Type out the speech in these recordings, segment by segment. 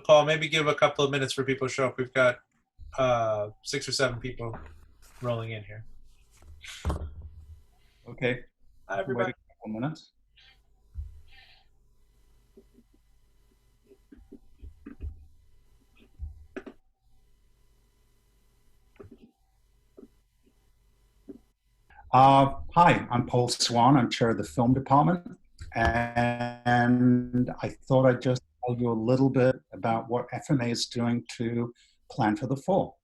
call. Maybe give a couple of minutes for people to show up. We've got 6 or 7 people rolling in here. Okay. Hi, Wait everybody. a couple minutes. Hi, I'm Paul Swann. I'm chair of the film department. And I thought I'd just tell you a little bit about what FMA is doing to plan for the fall.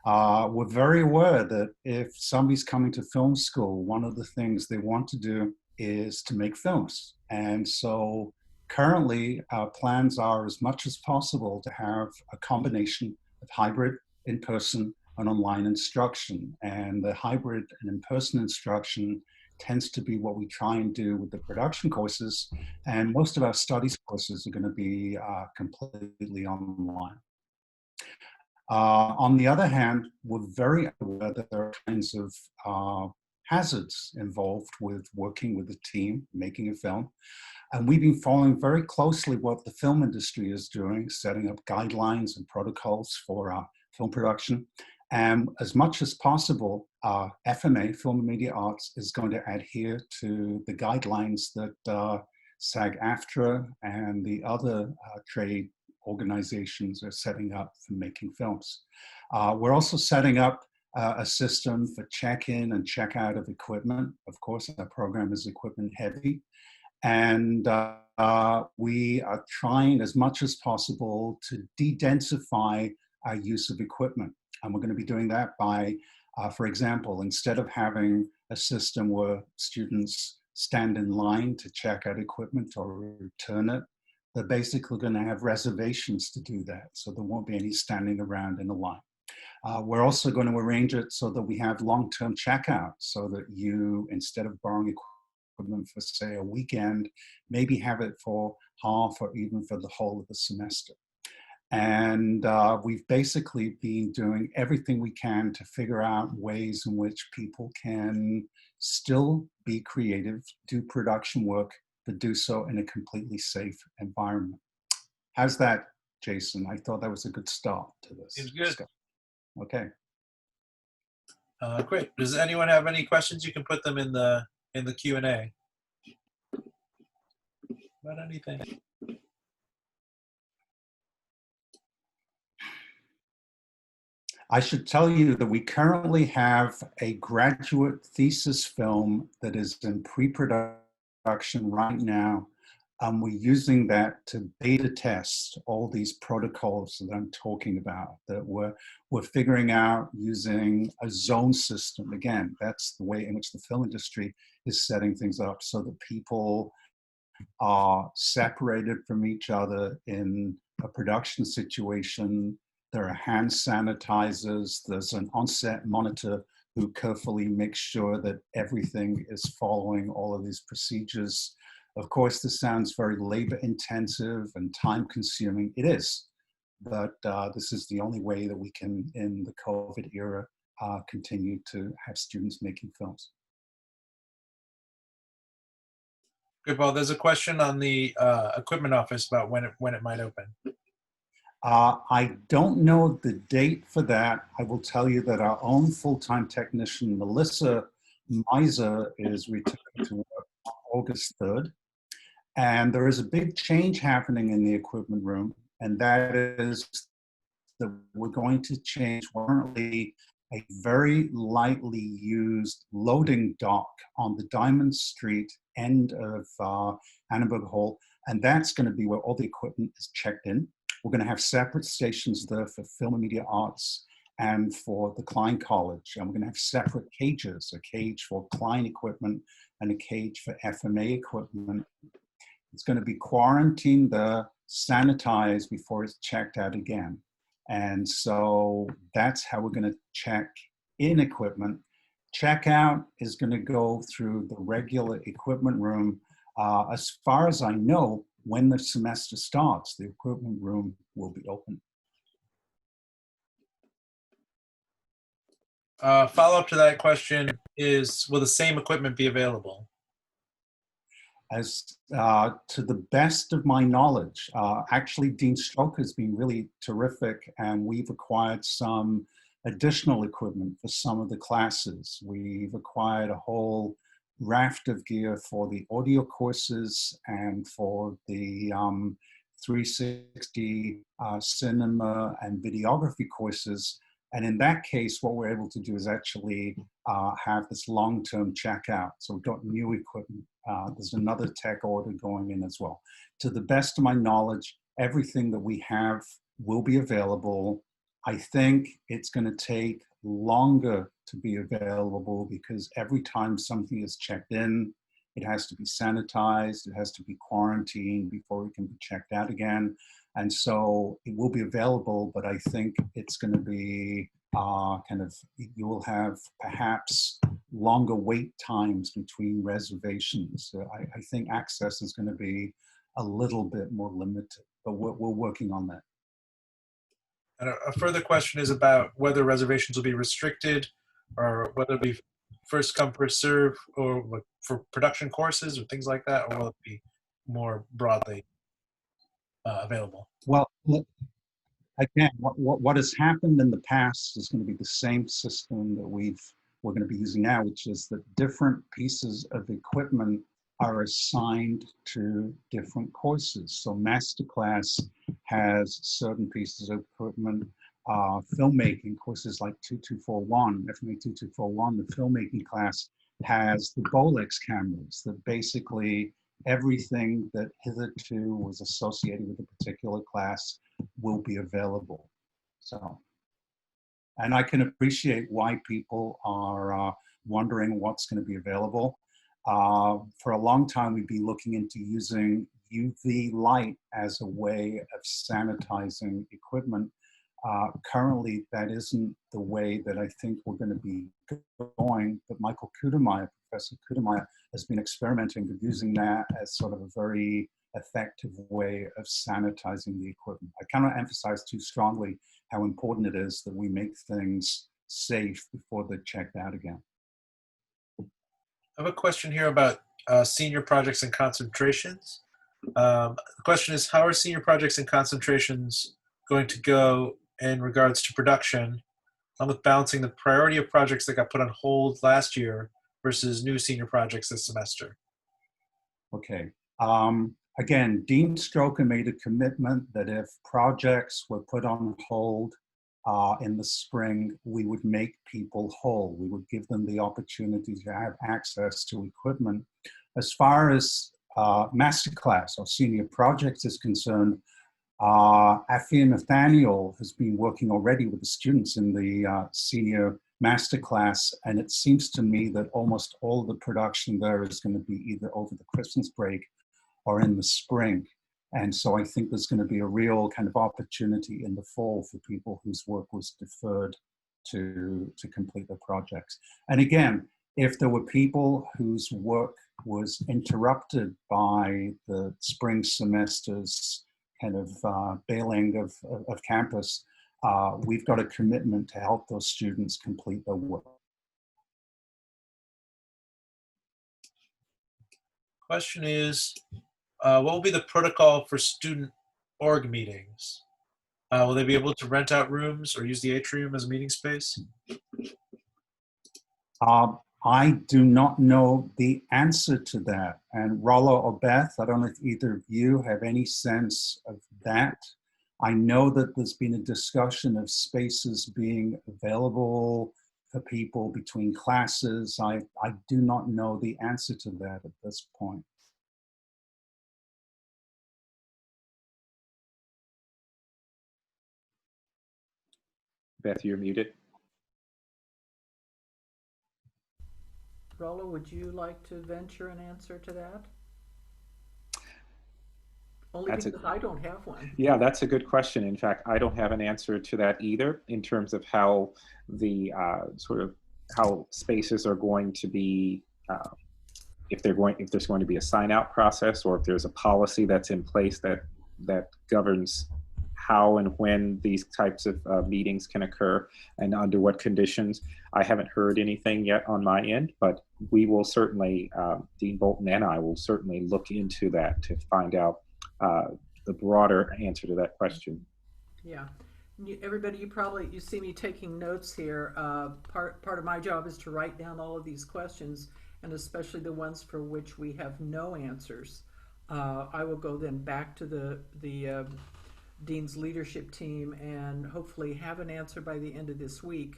We're very aware that if somebody's coming to film school, one of the things they want to do is to make films. And so currently, our plans are as much as possible to have a combination of hybrid, in-person, and online instruction. And the hybrid and in-person instruction tends to be what we try and do with the production courses. And most of our studies courses are going to be completely online. On the other hand, we're very aware that there are kinds of hazards involved with working with a team, making a film. And we've been following very closely what the film industry is doing, setting up guidelines and protocols for film production. And as much as possible, FMA, Film and Media Arts, is going to adhere to the guidelines that SAG-AFTRA and the other trade organizations are setting up for making films. We're also setting up a system for check-in and check-out of equipment. Of course, our program is equipment heavy. And we are trying as much as possible to de-densify our use of equipment. And we're going to be doing that by, for example, instead of having a system where students stand in line to check out equipment or return it, they're basically going to have reservations to do that. So there won't be any standing around in a line. We're also going to arrange it so that we have long-term checkout so that you, instead of borrowing equipment for, say, a weekend, maybe have it for half or even for the whole of the semester. And we've basically been doing everything we can to figure out ways in which people can still be creative, do production work, but do so in a completely safe environment. How's that, Jason? I thought that was a good start to this. Seems good. Okay. Great. Does anyone have any questions? You can put them in the Q&A. About anything. I should tell you that we currently have a graduate thesis film that is in pre-production right now. We're using that to beta test all these protocols that I'm talking about, that we're figuring out using a zone system. Again, that's the way in which the film industry is setting things up so that people are separated from each other in a production situation. There are hand sanitizers. There's an on-set monitor who carefully makes sure that everything is following all of these procedures. Of course, this sounds very labor intensive and time consuming. It is, but this is the only way that we can, in the COVID era, continue to have students making films. Good, Paul. There's a question on the equipment office about when it might open. I don't know the date for that. I will tell you that our own full-time technician, Melissa Miser, is returning to work on August 3rd. And there is a big change happening in the equipment room, and that is that we're going to change currently a very lightly used loading dock on the Diamond Street end of Annenberg Hall, and that's going to be where all the equipment is checked in. We're going to have separate stations there for Film and Media Arts and for the Klein College, and we're going to have separate cages, a cage for Klein equipment and a cage for FMA equipment. It's going to be quarantined there, sanitized before it's checked out again. And so that's how we're going to check in equipment. Checkout is going to go through the regular equipment room. As far as I know, when the semester starts, the equipment room will be open. Follow-up to that question is, will the same equipment be available? As to the best of my knowledge, actually Dean Stroke has been really terrific, and we've acquired some additional equipment for some of the classes. We've acquired a whole raft of gear for the audio courses and for the 360 cinema and videography courses. And in that case, what we're able to do is actually have this long-term checkout. So we've got new equipment. There's another tech order going in as well. To the best of my knowledge, everything that we have will be available. I think it's going to take longer to be available because every time something is checked in, it has to be sanitized, it has to be quarantined before it can be checked out again. And so it will be available, but I think it's going to be you will have perhaps longer wait times between reservations. So I think access is going to be a little bit more limited, but we're working on that. And a further question is about whether reservations will be restricted or whether it'll be first come, first serve, or for production courses or things like that, or will it be more broadly available? Well, again, what has happened in the past is going to be the same system that we're going to be using now, which is that different pieces of equipment are assigned to different courses. So Masterclass has certain pieces of equipment. Filmmaking courses like 2241, FMA 2241, the filmmaking class has the Bolex cameras, that basically everything that hitherto was associated with a particular class will be available. So, and I can appreciate why people are wondering what's going to be available. For a long time, we'd be looking into using UV light as a way of sanitizing equipment. Currently, that isn't the way that I think we're going to be going, but Michael Kudemeyer, Professor Kudemeyer, has been experimenting with using that as sort of a very effective way of sanitizing the equipment. I cannot emphasize too strongly how important it is that we make things safe before they're checked out again. I have a question here about senior projects and concentrations. The question is, how are senior projects and concentrations going to go in regards to production, along with balancing the priority of projects that got put on hold last year versus new senior projects this semester? Okay. Again, Dean Stroker made a commitment that if projects were put on hold in the spring, we would make people whole. We would give them the opportunity to have access to equipment. As far as Masterclass or senior projects is concerned, Afia Nathaniel has been working already with the students in the senior masterclass, and it seems to me that almost all of the production there is going to be either over the Christmas break or in the spring. And so I think there's going to be a real kind of opportunity in the fall for people whose work was deferred to complete their projects. And again, if there were people whose work was interrupted by the spring semester's kind of bailing of campus, we've got a commitment to help those students complete their work. Question is, what will be the protocol for student org meetings? Will they be able to rent out rooms or use the atrium as a meeting space? I do not know the answer to that. And Rollo or Beth, I don't know if either of you have any sense of that. I know that there's been a discussion of spaces being available for people between classes. I do not know the answer to that at this point. Beth, you're muted. Rollo, would you like to venture an answer to that? Only because I don't have one. Yeah, that's a good question. In fact, I don't have an answer to that either in terms of how the how spaces are going to be, if there's going to be a sign out process, or if there's a policy that's in place that governs how and when these types of meetings can occur and under what conditions. I haven't heard anything yet on my end, but we will certainly, Dean Bolton and I will certainly look into that to find out the broader answer to that question. Yeah. Everybody, you see me taking notes here. Part of my job is to write down all of these questions, and especially the ones for which we have no answers. I will go then back to the Dean's leadership team and hopefully have an answer by the end of this week,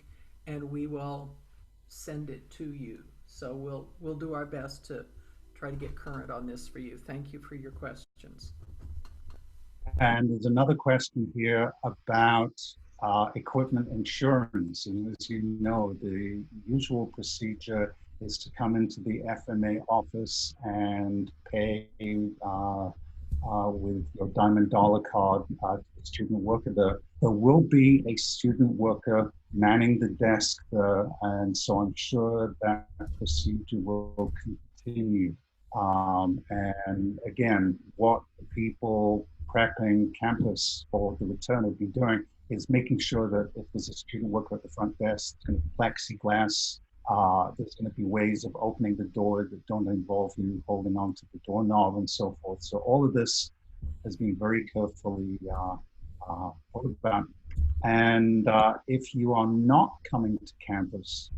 and we will send it to you. So we'll do our best to try to get current on this for you. Thank you for your questions. And there's another question here about equipment insurance. And as you know, the usual procedure is to come into the FMA office and pay with your Diamond Dollar card to the student worker. There will be a student worker manning the desk there, and so I'm sure that procedure will continue. And again, what the people prepping campus for the return will be doing is making sure that if there's a student worker at the front desk, it's going to be plexiglass. There's going to be ways of opening the door that don't involve you holding on to the doorknob and so forth. So all of this has been very carefully thought about. And if you are not coming to campus,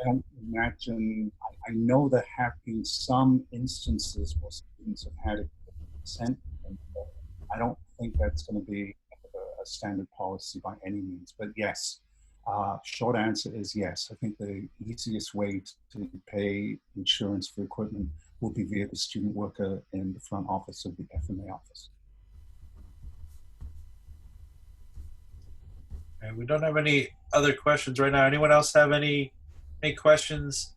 I don't imagine, I know there have been some instances where students have had it sent, but I don't think that's going to be a standard policy by any means. But yes, short answer is yes. I think the easiest way to pay insurance for equipment will be via the student worker in the front office of the FMA office. And we don't have any other questions right now. Anyone else have any questions?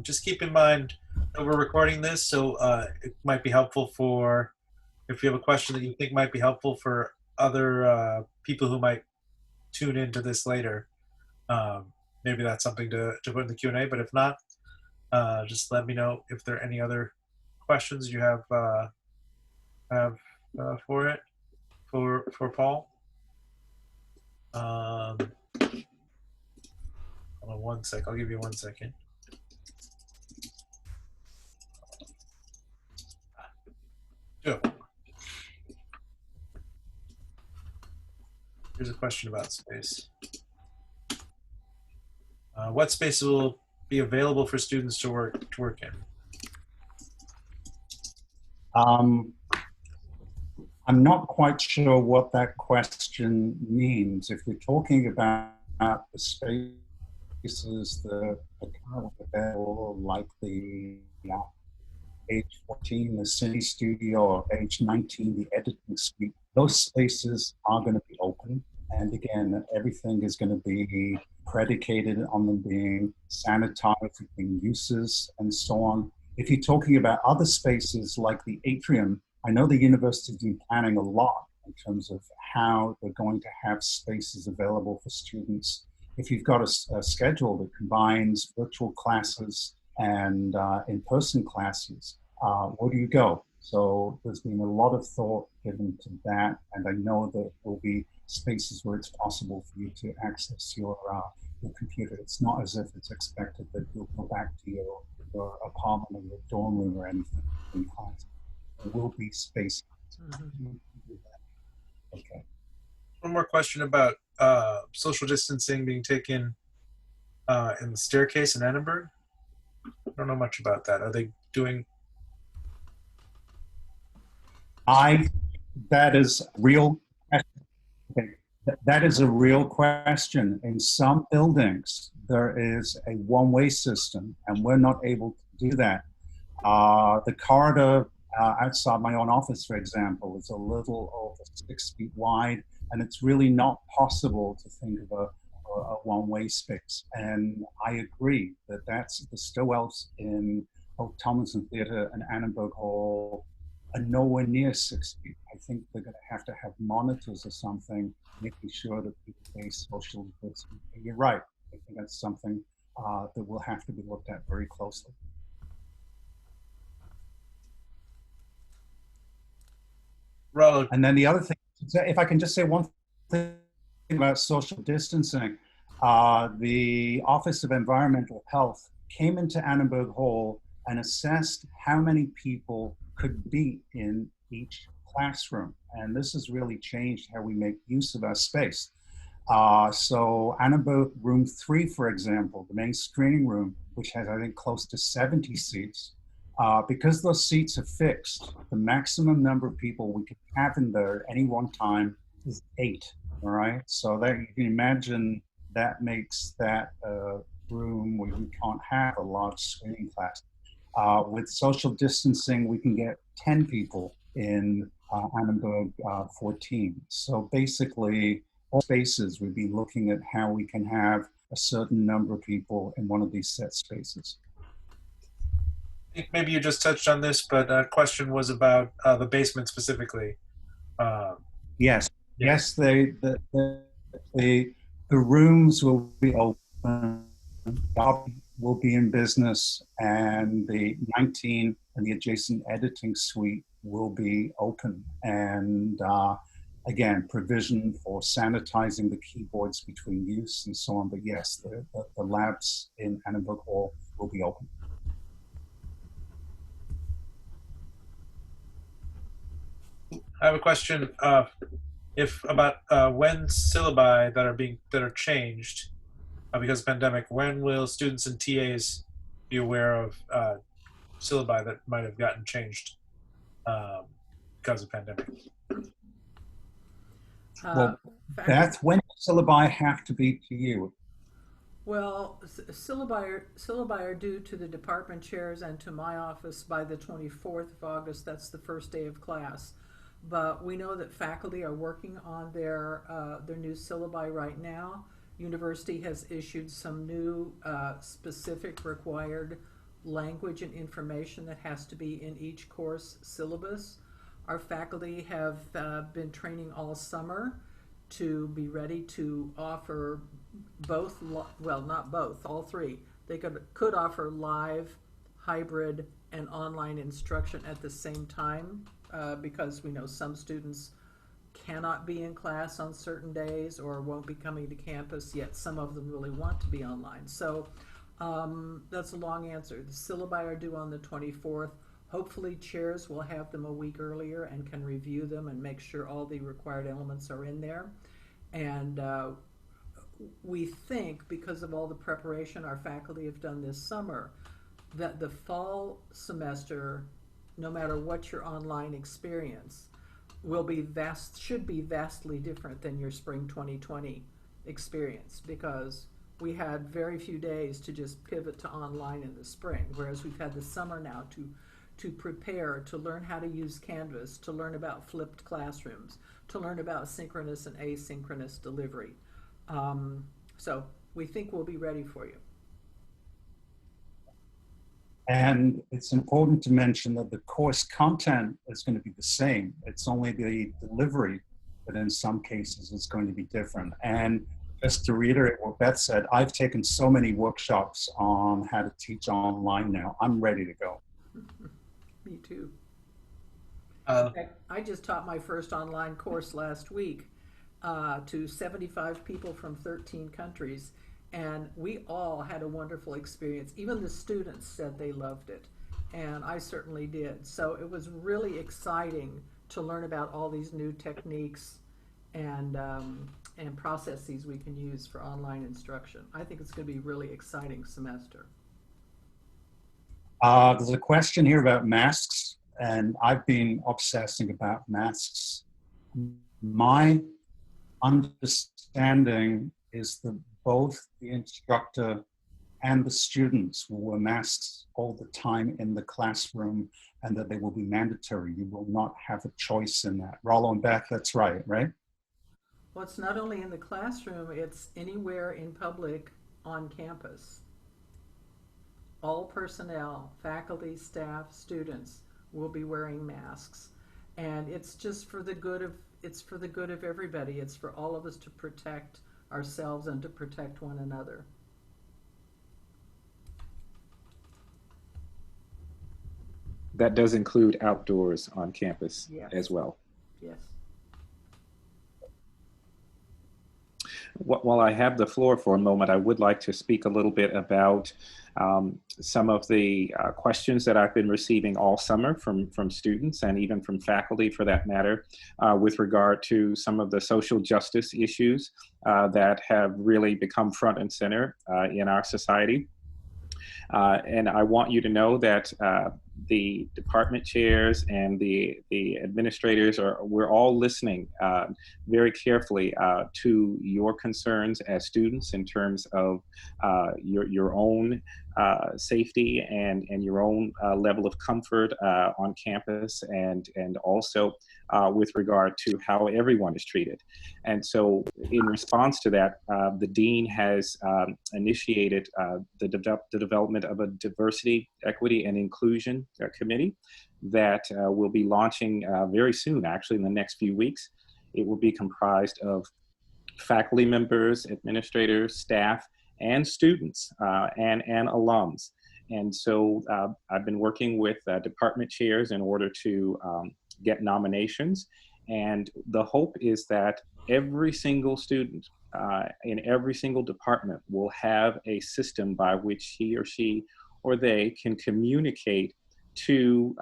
Just keep in mind that we're recording this, so it might be helpful for, if you have a question that you think might be helpful for other people who might tune into this later. Maybe that's something to put in the Q&A, but if not, just let me know if there are any other questions you have for it, for Paul. Hold on one sec. I'll give you 1 second. Go. Here's a question about space. What space will be available for students to work in? I'm not quite sure what that question means. If we're talking about the spaces that are currently available, like the age 14, the City Studio, or age 19, the editing suite, those spaces are going to be open. And again, everything is going to be predicated on them being sanitized, being uses, and so on. If you're talking about other spaces like the atrium, I know the university has been planning a lot in terms of how they're going to have spaces available for students. If you've got a schedule that combines virtual classes and in-person classes, where do you go? So there's been a lot of thought given to that, and I know that there will be spaces where it's possible for you to access your computer. It's not as if it's expected that you'll go back to your apartment or your dorm room or anything in class. There will be space. Mm-hmm. Okay. One more question about social distancing being taken in the staircase in Edinburgh. I don't know much about that. Are they doing? That is real. Okay. That is a real question. In some buildings, there is a one-way system, and we're not able to do that. The corridor outside my own office, for example, is a little over 6 feet wide, and it's really not possible to think of a one-way space. And I agree that that's the stairwells in both Tomlinson Theatre and Annenberg Hall are nowhere near 6 feet. I think they're going to have monitors or something, making sure that people stay social distancing. You're right. I think that's something that will have to be looked at very closely. Rollo, And then the other thing, if I can just say one thing about social distancing, the Office of Environmental Health came into Annenberg Hall and assessed how many people could be in each classroom. And this has really changed how we make use of our space. So Annenberg Room 3, for example, the main screening room, which has, I think, close to 70 seats, because those seats are fixed, the maximum number of people we can have in there at any one time is 8, all right? So that you can imagine that makes that room where we can't have a large screening class. With social distancing, we can get 10 people in Annenberg 14. So basically, all spaces, we'd be looking at how we can have a certain number of people in one of these set spaces. I think maybe you just touched on this, but a question was about the basement specifically. Yes, Yeah. yes, the rooms will be open, the lobby will be in business, and the 19 and the adjacent editing suite will be open. And again, provision for sanitizing the keyboards between use and so on. But yes, the labs in Annenberg Hall will be open. I have a question if about when syllabi that are changed because of pandemic. When will students and TAs be aware of syllabi that might have gotten changed because of pandemic? Well, Beth, when do syllabi have to be to you? Well, syllabi are due to the department chairs and to my office by the 24th of August. That's the first day of class. But we know that faculty are working on their new syllabi right now. University has issued some new specific required language and information that has to be in each course syllabus. Our faculty have been training all summer to be ready to offer both, well, not both, all three. They could offer live, hybrid, and online instruction at the same time because we know some students cannot be in class on certain days or won't be coming to campus, yet some of them really want to be online. So that's a long answer. The syllabi are due on the 24th. Hopefully chairs will have them a week earlier and can review them and make sure all the required elements are in there. And we think, because of all the preparation our faculty have done this summer, that the fall semester, no matter what your online experience, should be vastly different than your spring 2020 experience, because we had very few days to just pivot to online in the spring, whereas we've had the summer now to prepare, to learn how to use Canvas, to learn about flipped classrooms, to learn about synchronous and asynchronous delivery. So we think we'll be ready for you. And it's important to mention that the course content is going to be the same. It's only the delivery that in some cases is going to be different. And just to reiterate what Beth said, I've taken so many workshops on how to teach online now. I'm ready to go. Me too. I just taught my first online course last week to 75 people from 13 countries, and we all had a wonderful experience. Even the students said they loved it, and I certainly did. So it was really exciting to learn about all these new techniques and processes we can use for online instruction. I think it's going to be a really exciting semester. There's a question here about masks, and I've been obsessing about masks. My understanding is that both the instructor and the students will wear masks all the time in the classroom, and that they will be mandatory. You will not have a choice in that. Rollo and Beth, that's right? Well, it's not only in the classroom, it's anywhere in public on campus. All personnel, faculty, staff, students will be wearing masks. And it's just for the good of everybody. It's for all of us to protect ourselves and to protect one another. That does include outdoors on campus as well. Yes. While I have the floor for a moment, I would like to speak a little bit about some of the questions that I've been receiving all summer from students and even from faculty for that matter, with regard to some of the social justice issues that have really become front and center in our society. And I want you to know that the department chairs and the administrators we're all listening very carefully to your concerns as students in terms of your own safety and your own level of comfort on campus, and also with regard to how everyone is treated. And so in response to that, the dean has initiated the development of a diversity, equity, and inclusion committee that will be launching very soon, actually in the next few weeks. It will be comprised of faculty members, administrators, staff, and students and alums. And so I've been working with department chairs in order to get nominations. And the hope is that every single student in every single department will have a system by which he or she or they can communicate to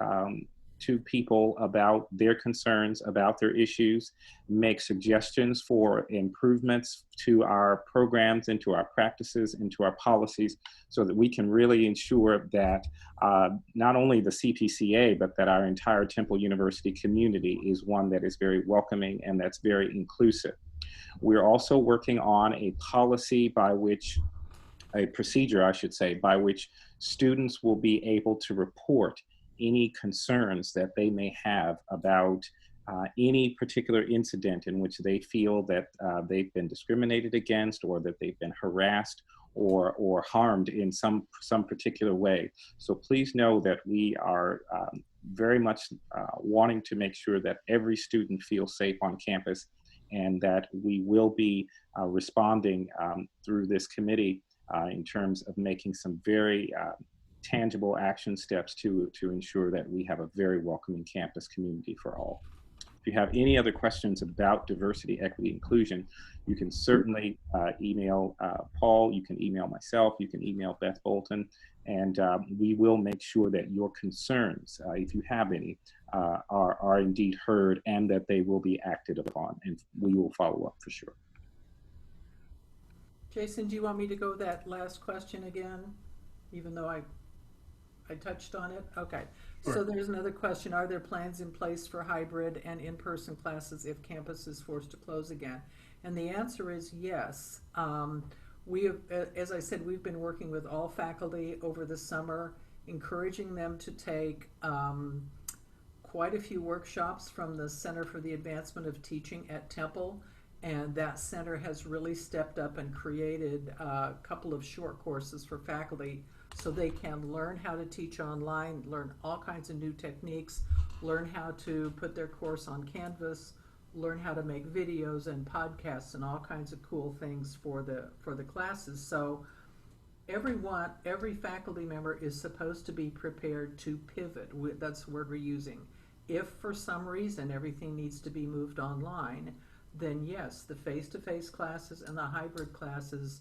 people about their concerns, about their issues, make suggestions for improvements to our programs, into our practices, into our policies, so that we can really ensure that not only the CPCA, but that our entire Temple University community is one that is very welcoming and that's very inclusive. We're also working on a policy by which, a procedure, I should say, by which students will be able to report any concerns that they may have about any particular incident in which they feel that they've been discriminated against, or that they've been harassed or harmed in some particular way. So please know that we are very much wanting to make sure that every student feels safe on campus, and that we will be responding through this committee in terms of making some very tangible action steps to ensure that we have a very welcoming campus community for all. If you have any other questions about diversity, equity, inclusion, you can certainly email Paul, you can email myself, you can email Beth Bolton, and we will make sure that your concerns, if you have any, are indeed heard, and that they will be acted upon, and we will follow up for sure. Jason, do you want me to go that last question again, even though I touched on it? Okay. Sure. So there's another question. Are there plans in place for hybrid and in-person classes if campus is forced to close again? And the answer is yes. We have, as I said, we've been working with all faculty over the summer, encouraging them to take quite a few workshops from the Center for the Advancement of Teaching at Temple. And that center has really stepped up and created a couple of short courses for faculty, so they can learn how to teach online, learn all kinds of new techniques, learn how to put their course on Canvas, learn how to make videos and podcasts and all kinds of cool things for the classes. So every faculty member is supposed to be prepared to pivot. That's the word we're using. If for some reason everything needs to be moved online, then yes, the face-to-face classes and the hybrid classes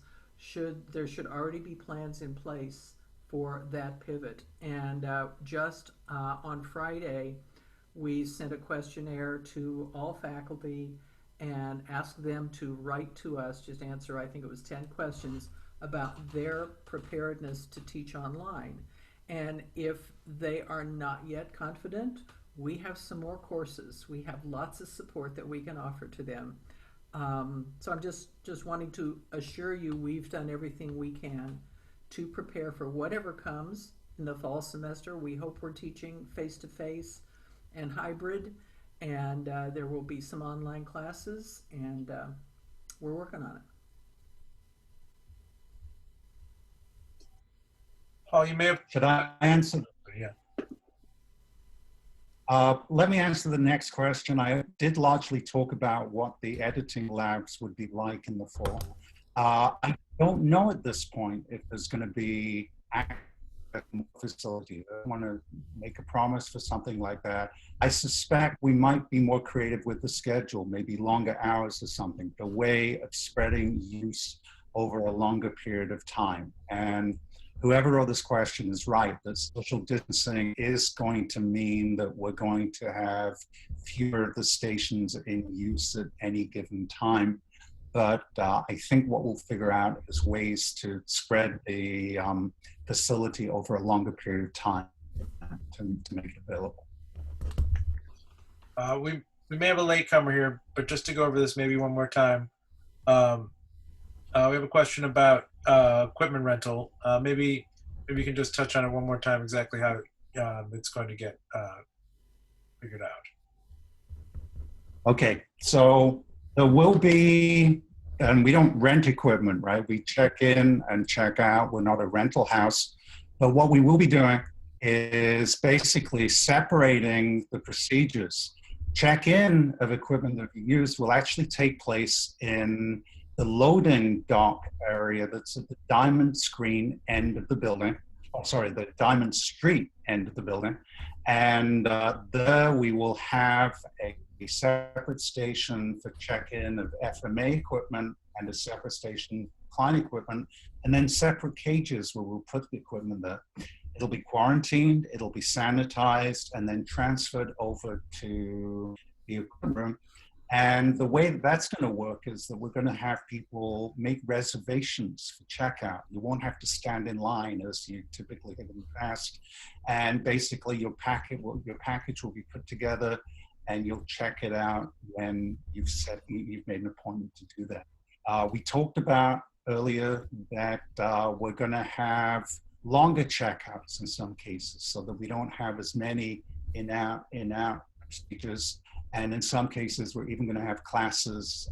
there should already be plans in place for that pivot. And just on Friday, we sent a questionnaire to all faculty and asked them to write to us, just answer, I think it was 10 questions about their preparedness to teach online. And if they are not yet confident, we have some more courses. We have lots of support that we can offer to them. So I'm just wanting to assure you we've done everything we can to prepare for whatever comes in the fall semester. We hope we're teaching face-to-face and hybrid, and there will be some online classes, and we're working on it. Paul, you may have. Should I answer? Yeah. Let me answer the next question. I did largely talk about what the editing labs would be like in the fall. I don't know at this point if there's going to be active facility. I don't want to make a promise for something like that. I suspect we might be more creative with the schedule, maybe longer hours or something, the way of spreading use over a longer period of time. And whoever wrote this question is right, that social distancing is going to mean that we're going to have fewer of the stations in use at any given time. But I think what we'll figure out is ways to spread the facility over a longer period of time to make it available. We may have a latecomer here, but just to go over this maybe one more time. We have a question about equipment rental. Maybe you can just touch on it one more time, exactly how it's going to get figured out. Okay, so there will be, and we don't rent equipment, right? We check in and check out. We're not a rental house. But what we will be doing is basically separating the procedures. Check-in of equipment that we use will actually take place in the loading dock area that's at the Diamond Screen end of the building. Oh, sorry, the Diamond Street end of the building. And there we will have a separate station for check-in of FMA equipment and a separate station for client equipment, and then separate cages where we'll put the equipment there. It'll be quarantined, it'll be sanitized, and then transferred over to the equipment room. And the way that's going to work is that we're going to have people make reservations for checkout. You won't have to stand in line as you typically have in the past. And basically your package will be put together, and you'll check it out when you've made an appointment to do that. We talked about earlier that we're going to have longer checkouts in some cases, so that we don't have as many in-out procedures. And in some cases, we're even going to have classes,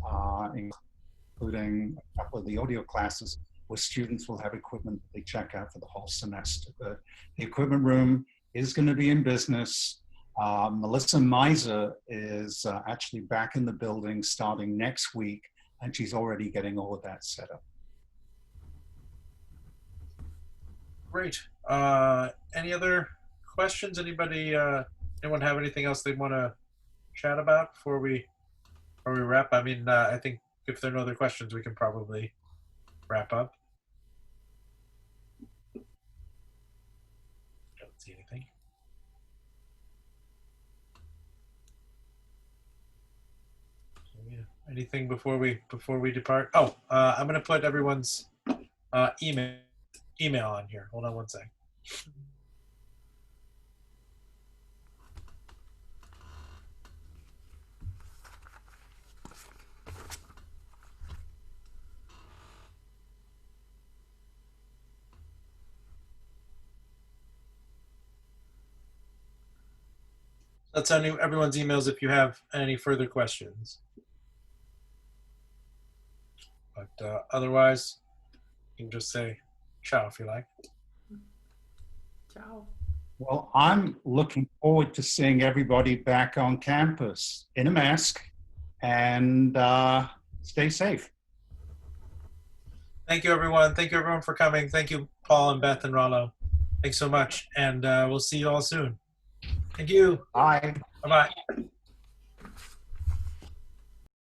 including a couple of the audio classes, where students will have equipment that they check out for the whole semester. But the equipment room is going to be in business. Melissa Miser is actually back in the building starting next week, and she's already getting all of that set up. Great. Any other questions? Anyone have anything else they want to chat about before we wrap? I mean, I think if there are no other questions, we can probably wrap up. Don't see anything. Anything before we depart? Oh, I'm going to put everyone's email on here. Hold on one sec. Let's send everyone's emails if you have any further questions. But otherwise, you can just say ciao if you like. Ciao. Well, I'm looking forward to seeing everybody back on campus in a mask, and stay safe. Thank you, everyone. Thank you, everyone, for coming. Thank you, Paul and Beth and Rollo. Thanks so much, and we'll see you all soon. Thank you. Bye. Bye-bye.